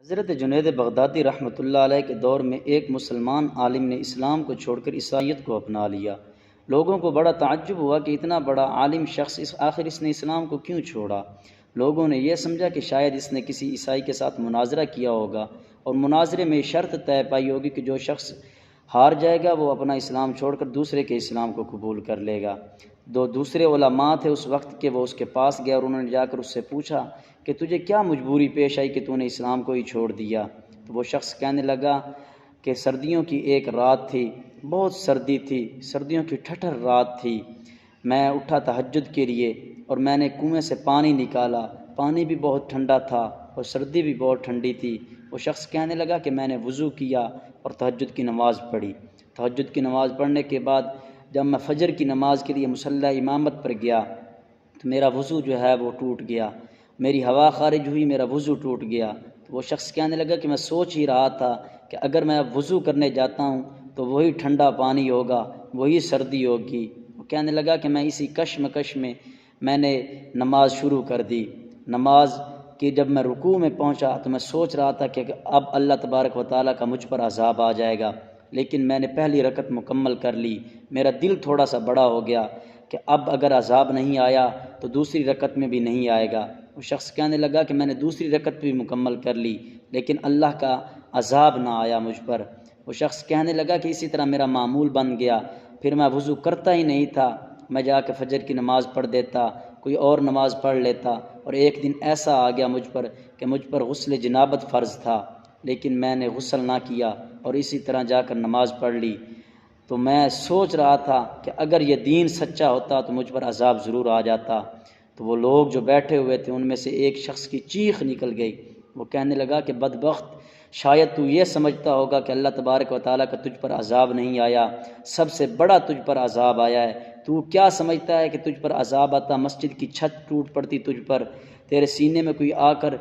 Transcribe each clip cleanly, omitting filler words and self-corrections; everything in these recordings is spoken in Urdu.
حضرت جنید بغدادی رحمۃ اللہ علیہ کے دور میں ایک مسلمان عالم نے اسلام کو چھوڑ کر عیسائیت کو اپنا لیا۔ لوگوں کو بڑا تعجب ہوا کہ اتنا بڑا عالم شخص آخر اس نے اسلام کو کیوں چھوڑا۔ لوگوں نے یہ سمجھا کہ شاید اس نے کسی عیسائی کے ساتھ مناظرہ کیا ہوگا اور مناظرے میں شرط طے پائی ہوگی کہ جو شخص ہار جائے گا وہ اپنا اسلام چھوڑ کر دوسرے کے اسلام کو قبول کر لے گا۔ دو دوسرے علماء تھے اس وقت کے، وہ اس کے پاس گئے اور انہوں نے جا کر اس سے پوچھا کہ تجھے کیا مجبوری پیش آئی کہ تو نے اسلام کو ہی چھوڑ دیا؟ تو وہ شخص کہنے لگا کہ سردیوں کی ایک رات تھی، بہت سردی تھی، سردیوں کی ٹھٹر رات تھی، میں اٹھا تہجد کے لیے اور میں نے کنویں سے پانی نکالا، پانی بھی بہت ٹھنڈا تھا اور سردی بھی بہت ٹھنڈی تھی۔ وہ شخص کہنے لگا کہ میں نے وضو کیا اور تہجد کی نماز پڑھی۔ تہجد کی نماز پڑھنے کے بعد جب میں فجر کی نماز کے لیے مصلی امامت پر گیا تو میرا وضو جو ہے وہ ٹوٹ گیا، میری ہوا خارج ہوئی، میرا وضو ٹوٹ گیا۔ تو وہ شخص کہنے لگا کہ میں سوچ ہی رہا تھا کہ اگر میں اب وضو کرنے جاتا ہوں تو وہی ٹھنڈا پانی ہوگا، وہی سردی ہوگی۔ وہ کہنے لگا کہ میں اسی کشمکش میں نے نماز شروع کر دی۔ نماز کی جب میں رکوع میں پہنچا تو میں سوچ رہا تھا کہ اب اللہ تبارک و تعالیٰ کا مجھ پر عذاب آ جائے گا، لیکن میں نے پہلی رکعت مکمل کر لی۔ میرا دل تھوڑا سا بڑا ہو گیا کہ اب اگر عذاب نہیں آیا تو دوسری رکعت میں بھی نہیں آئے گا۔ وہ شخص کہنے لگا کہ میں نے دوسری رکعت بھی مکمل کر لی لیکن اللہ کا عذاب نہ آیا مجھ پر۔ وہ شخص کہنے لگا کہ اسی طرح میرا معمول بن گیا، پھر میں وضو کرتا ہی نہیں تھا، میں جا کے فجر کی نماز پڑھ دیتا، کوئی اور نماز پڑھ لیتا، اور ایک دن ایسا آ گیا مجھ پر کہ مجھ پر غسل جنابت فرض تھا لیکن میں نے غسل نہ کیا اور اسی طرح جا کر نماز پڑھ لی۔ تو میں سوچ رہا تھا کہ اگر یہ دین سچا ہوتا تو مجھ پر عذاب ضرور آ جاتا۔ تو وہ لوگ جو بیٹھے ہوئے تھے ان میں سے ایک شخص کی چیخ نکل گئی، وہ کہنے لگا کہ بدبخت، شاید تو یہ سمجھتا ہوگا کہ اللہ تبارک و تعالیٰ کا تجھ پر عذاب نہیں آیا، سب سے بڑا تجھ پر عذاب آیا ہے۔ تو کیا سمجھتا ہے کہ تجھ پر عذاب آتا مسجد کی چھت ٹوٹ پڑتی تجھ پر، تیرے سینے میں کوئی آ کر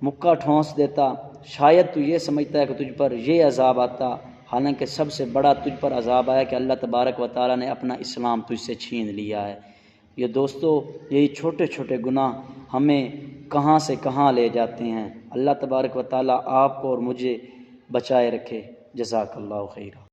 مکہ ٹھونس دیتا؟ شاید تو یہ سمجھتا ہے کہ تجھ پر یہ عذاب آتا، حالانکہ سب سے بڑا تجھ پر عذاب آیا کہ اللہ تبارک و تعالیٰ نے اپنا اسلام تجھ سے چھین لیا ہے۔ یہ دوستو، یہی چھوٹے چھوٹے گناہ ہمیں کہاں سے کہاں لے جاتے ہیں۔ اللہ تبارک و تعالیٰ آپ کو اور مجھے بچائے رکھے۔ جزاک اللہ خیرہ۔